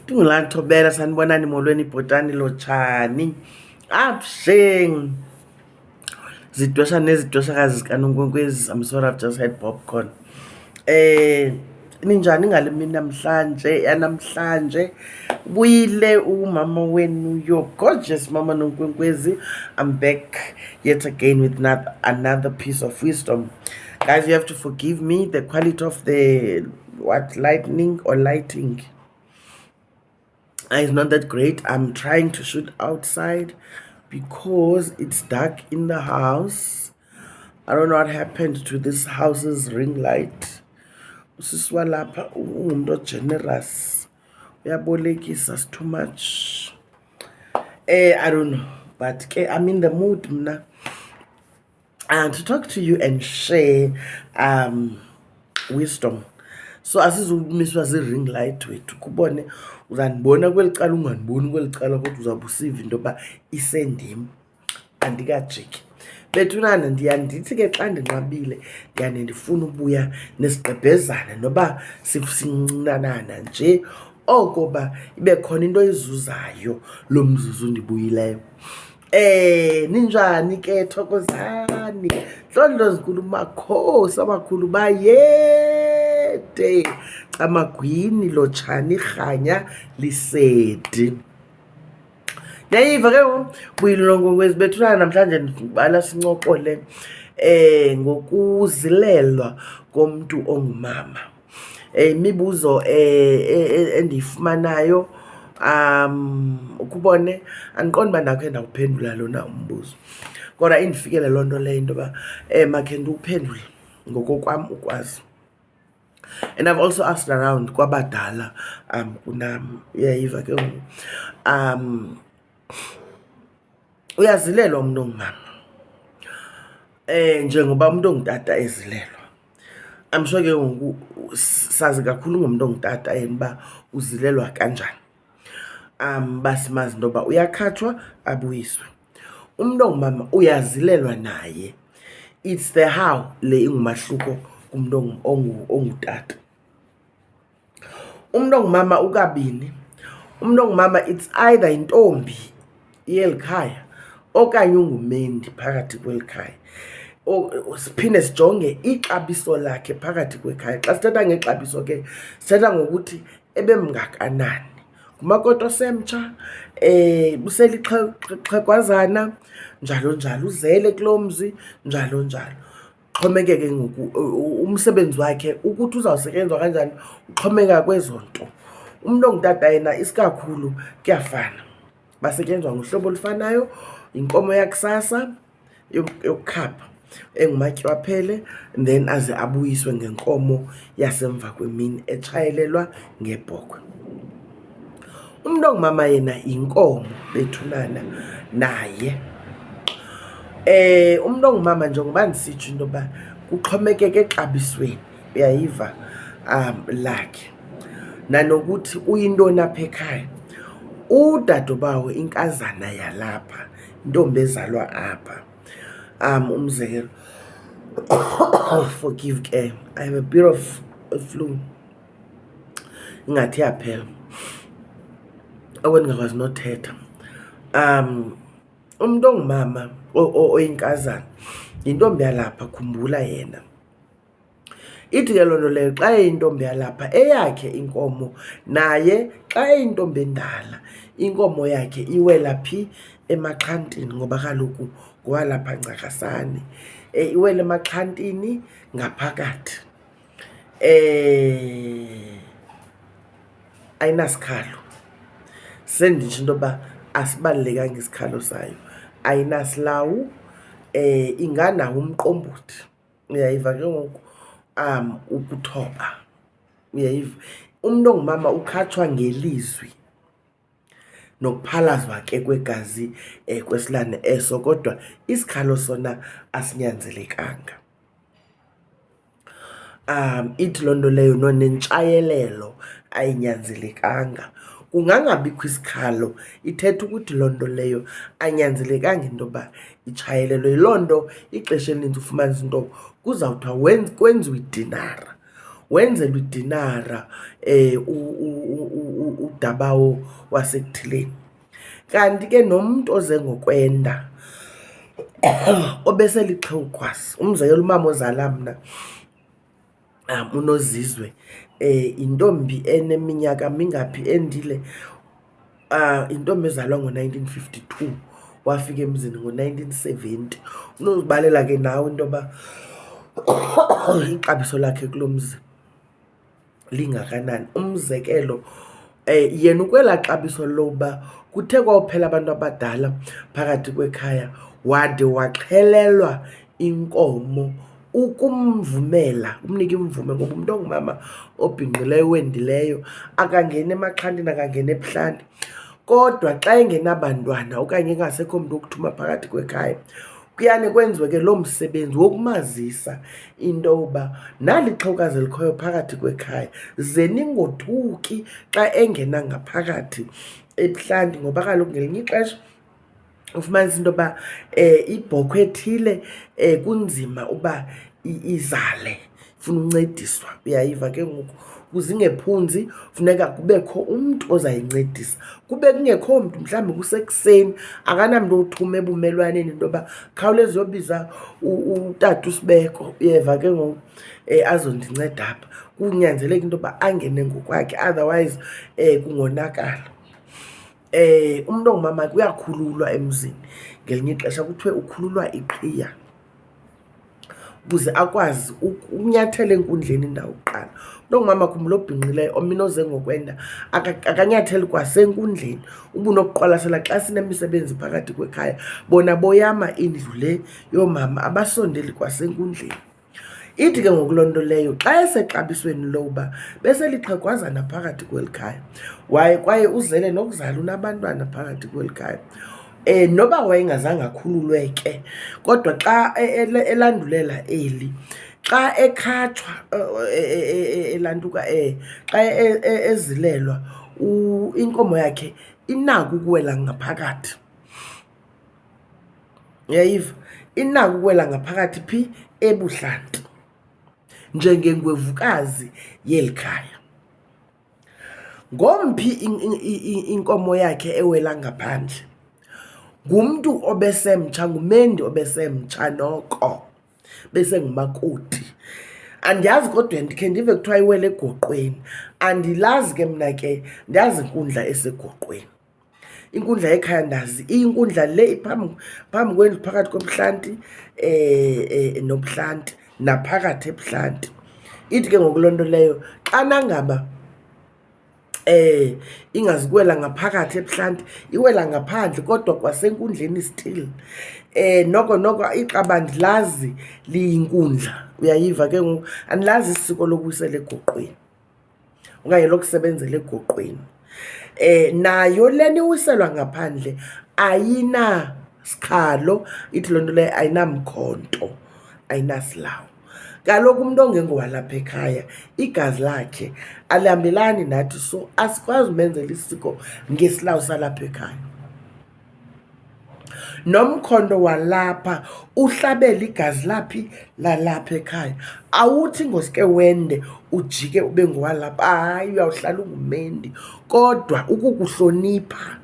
Ndingulathobela sanibonani molweni bhotani lotshani absheng zidwesha nezidweshakazi zikaNonkwenkwezi. I'm sorry, I've just had popcorn. Ninjani ngale mini yanamhlanje? Buyile umama wenu, your gorgeous mama Nonkwenkwezi. I'm back yet again with another piece of wisdom. Guys, you have to forgive me. The quality of the lighting is not that great. I'm trying to shoot outside because it's dark in the house. I don't know what happened to this house's ring light. Usiswa lapha ungumntu generous. Uyabolekisa too much. I don't know, but I'm in the mood mna to talk to you and share wisdom. So asizumiswa zi-ring light wethu kubone uzandibona kweli cala ungandiboni kweli cala kodwa uzawube usiva into yoba isendim andikajiki. Bethunana ndithi ke xa ndinqabile ndiyane ndifuna ubuya nesigqebhezana noba sincinanana nje oko ba ibe khona into ezuzayo lo mzuzu ndibuyileyo. Ninjani ke thokozani ndlondlo zinkulu makhosi amakhulu bayede amagwini lotshani khanya lisedi. Yayiva ke buyile Nonkwenkwezi bethuna namhlanje ndibala sincokole ngokuzilelwa komntu ongumama. Imibuzo endiyifumanayo ukubone andiqondi uba ndakhe ndawuphendula lona umbuzo kodwa indifikele loo nto leyo into yoba makhe ndiwuphendule ngokokwam ukwazi. And I've also asked around kwabadala kunam. Uyayiva ke uyazilelwa umuntu ongumama njengoba umuntu ongutata ezilelwa. I'm sure ke ngoku sazi kakhulu ngomuntu ongutata yena uba uzilelwa kanjani. Basimazi into yoba uyakhatshwa abuyiswe. Umuntu ongumama uyazilelwa naye. It's the how le ingumahluko kumuntu ongutata. Umuntu ongumama ukabini. Umuntu ongumama it's either intombi yeli khaya okanye ungumendi phakathi kweli khaya. Siphinde sijonge ixabiso lakhe phakathi kwekhaya. Xa sithetha ngexabiso ke sithetha ngokuthi ebemngakanani. Ngumakoti osemtsha, uselixhekwazana, njalo njalo, uzele kulo mzi, njalo njalo. Uxhomekeke ngoku umsebenzi wakhe ukuthi uzawusetyenzwa kanjani uxhomeka kwezo nto. Umuntu ongutata yena isikakhulu kuyafana. Basetyenzwa ngohlobo olufanayo, inkomo yakusasa yokukhapha engumatyiwaphele, and then aze abuyiswe ngenkomo yasemva kwemini etshayelelwa ngebhokhwe. Umuntu ongumama yena inkomo bethunana naye. Umuntu ongumama njengoba ndisitsho into yoba kuxhomekeke exabisweni, uyayiva, lakhe nanokuthi uyintoni apha ekhaya. Udadobawo inkazana yalapha, intombi ezalwa apha. Umzekelo, forgive ke, I have a bit of a flu. Ingathi yaphela okwendingakwazi nothetha. Umuntu ongumama oyinkazana yintombi yalapha, khumbula yena. Ithi ke loo nto leyo xa eyintombi yalapha eyakhe inkomo naye xa eyintombi endala inkomo yakhe iwela phi? Emaxhantini, ngoba kaloku ngowalapha ncakasane. Iwela emaxhantini ngaphakathi. Ayinasikhalo. Senditsho into yoba asibalulekanga isikhalo sayo. Ayinasilawu, inganawo umqombothi. Uyayiva ke ngoku ukuthoba. Uyayiva. Umuntu ongumama ukhatshwa ngelizwi nokuphalazwa ke kwegazi kwesilane eso, kodwa isikhalo sona asinyanzelekanga. Ithi loo nto leyo nenitshayelelo ayinyanzelekanga. Kungangabikho isikhalo ithetha ukuthi loo nto leyo anyanzelekanga into yoba itshayelelwe. Yiloo nto ixesha elininzi ufumanisa into kuzawuthiwa kwenziwe idinara. wenzelwa idinara udabawo wasekuthileni. Kanti ke nomntu oze ngokwenda obeselixhewukhwasi, umzekelo umama ozala mna uNozizwe, intombi eneminyaka mingaphi endile, intombi ezalwa ngo-1952 wafika emzini ngo-1970. Unozibalela ke nawe into yoba ixabiso lakhe kulo mzi lingakanani. Umzekelo, yena ukwelaa xabiso loba kuthe kwawuphela abantu abadala phakathi kwekhaya wade waxhelelwa inkomo ukumvumela, umnika imvume, ngoba umntu ongumama obhinqileyo owendileyo akangeni emaxhantini, akangeni ebuhlanti. Kodwa xa engenabantwana okanye engasekho mntu wokuthuma phakathi kwekhaya, kuyane kwenziwe ke loo msebenzi wokumazisa into yoba nali xhewukazi elikhoyo phakathi kwekhaya, ze ningothuki xa engena ngaphakathi ebuhlanti. Ngoba kaloku ngelinye ixesha ufumanisa into yoba ibhokhwe ethile kunzima uba izale, ifuna uncediswa. Uyayiva ke ngoku, ukuze ingephunzi funeka kubekho umntu ozayincedisa. Kube kungekho mntu, mhlawumbi kusekuseni akanamntu othuma ebumelwaneni into yoba khawuleza uyobiza utata uSibeko, uyeva ke ngoku, azondinceda apha. Kunyanzeleka into yoba angene ngokwakhe, otherwise kungonakala. Umntu ongumama kuyakhululwa emzini, ngelinye ixesha kuthiwe ukhululwa iqhiya ukuze akwazi ukunyathela enkundleni indawo kuqala. Umntu ongumama, khumbula, obhinqileyo omnye oze ngokwenda akanyatheli kwasenkundleni. Ubunokuqwalasela xa sinemisebenzi phakathi kwekhaya, bona boyama indlu le yoomama, abasondeli kwasenkundleni. Ithi ke ngoku loo nto leyo xa esexabisweni loba beselixhegwazana phakathi kweli khaya, kwaye uzele nokuzala, unabantwana phakathi kweli khaya, noba wayengazange akhululwe ke, kodwa xa elandulela eli, xa ekhatshwa elantuka, xa ezilelwa, inkomo yakhe inako ukuwela ngaphakathi. Uyayiva? Inako ukuwela ngaphakathi phi? Ebuhlanti, njengengwevukazi yeli khaya. Ngomphi inkomo yakhe ewela ngaphandle? Ngumntu obesemtsha, ngumendi obesemtsha noko, besengumakoti. Andiyazi kodwa ndikhe ndive kuthiwa iwele egoqweni. Andilazi ke mna ke, ndazi inkundla esegoqweni. Inkundla yekhaya ndazi iyinkundla le phambi kwendlu, phakathi kobuhlanti nobuhlanti, naphakathi ebuhlanti. Ithi ke ngoku loo nto leyo xana ngaba ingazukuwela ngaphakathi ebuhlanti, iwela ngaphandle kodwa kwasenkundleni still. Noko ixaba andilazi liyinkundla. Uyayiva ke ngoku? Andilazi isiko lokuyisela egoqweni okanye lokusebenzela egoqweni. Nayo lena iwiselwa ngaphandle ayinasikhalo. Ithi loo nto leyo ayinamkhonto, ayinasilawu. Kaloku umntu ongengowalapha ekhaya, igazi lakhe alihambelani nathi, so asikwazi umenzela isiko ngesilawu salapha ekhaya. Nomkhonto walapha uhlabela igazi laphi? Lalapha ekhaya. Awuthi ngosuke wende ujike ube ngowalapha, hayi, uyawuhlala ungumendi, kodwa ukukuhlonipha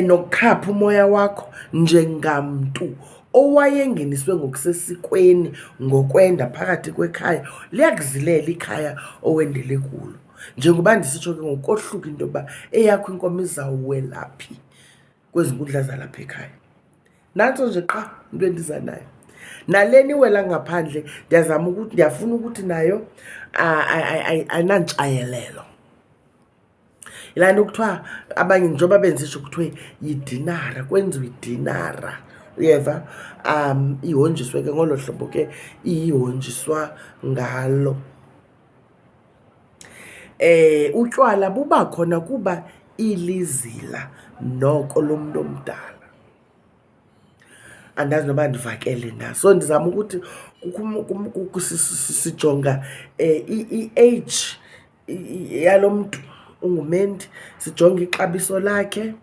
nokukhapha umoya wakho njengamntu owayengeniswe ngokusesikweni ngokwenda phakathi kwekhaya. Liyakuzilela ikhaya owendele kulo, njengoba ndisitsho ke ngokohluka into yoba eyakho inkomo izawuwelaphi kwezi nkundla zalapha ekhaya. Nantso nje qha into endiza nayo. Nalena iwela ngaphandle ndiyafuna ukuthi nayo ayinantshayelelo. Yilaa nto kuthiwa abanye, njengoba bendisitsho, kuthiwe yidinara, kwenziwe idinara. Uyeva? Ihonjiswe ke ngolo hlobo ke ihonjiswa ngalo. Utywala buba khona kuba ilizila noko lomntu omdala. Andazi noba ndivakele na, so ndizama ukuthi sijonga i-age yalo mntu ungumendi, sijonge ixabiso lakhe,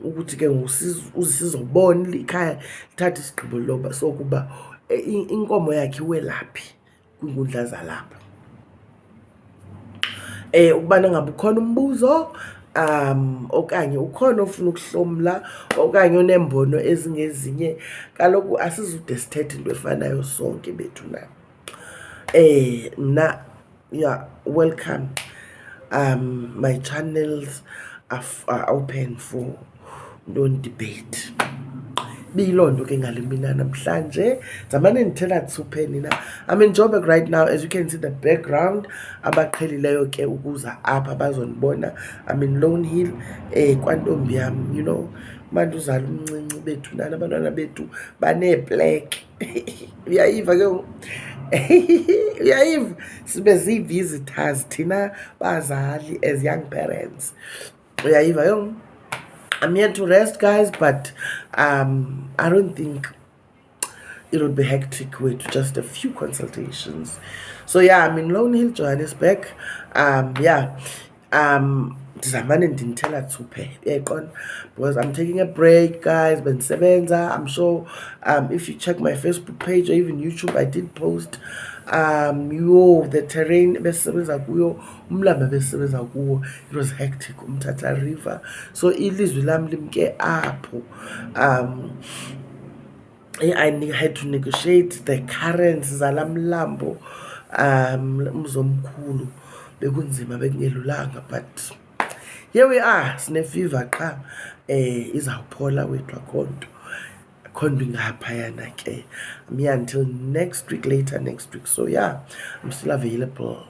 ukuthi ke sizobona ikhaya lithathe isigqibo loba sokuba inkomo yakhe iwelaphi kwinkundla zalapha. Ukubana ngabe ukhona umbuzo okanye ukhona ofuna ukuhlomla okanye onembono ezingezinye, kaloku asizude sithethe into efanayo sonke bethu na. Mna, yeah, welcome. My channels are open for non-debate. Biyiloo nto ke ngale mina namhlanje zamane ndithela tsupheni na. I'm in Joburg right now, as you can see the background. Abaqhelileyo ke ukuza apha bazondibona. I'm in Lone Hill, kwantombi yam, you know, manje uzala umncinci bethu nana, abantwana bethu baneeplek. Uyayiva ke uyayiva, sibe zii-visitors thina bazali as young parents. Uyayiva ke. I'm here to rest, guys, but I don't think it would be hectic with just a few consultations. So yeah, I'm in Lone Hill, Johannesburg. Yeah. Ndizamane ndinithela thuphe uyayqonda, because I'm taking a break, guys. Bendisebenza. I'm sure if you check my Facebook page or even YouTube, I did post the terrain besisebenza kuyo, umlambo besisebenza kuwo, it was hectic, Umtata River. So ilizwi lam limke apho. I had to negotiate the currents zalamlambo umzomkhulu, bekunzima bekungelulanga, but here we are. Sinefiva qha izawuphola wethu akho nto ingaphayana ke. I'm here until next week, later next week. So yeah, I'm still available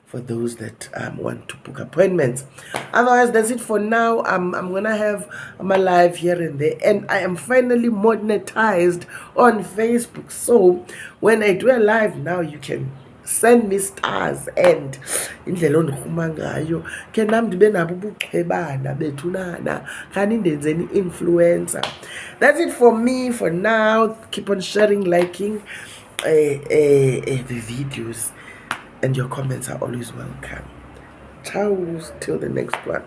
for those that want to book appointments. Otherwise, that's it for now. I'm gonna have my live here and there, and I am finally monetized on Facebook. So when I do a live now, you can send me stars and indlela ondirhuma ngayo ke nam ndibe nabo ubuqhebana bethunana khani ndenzeni influencer. That's it for me for now. Keep on sharing, liking the videos, and your comments are always welcome. Ciao, till the next one.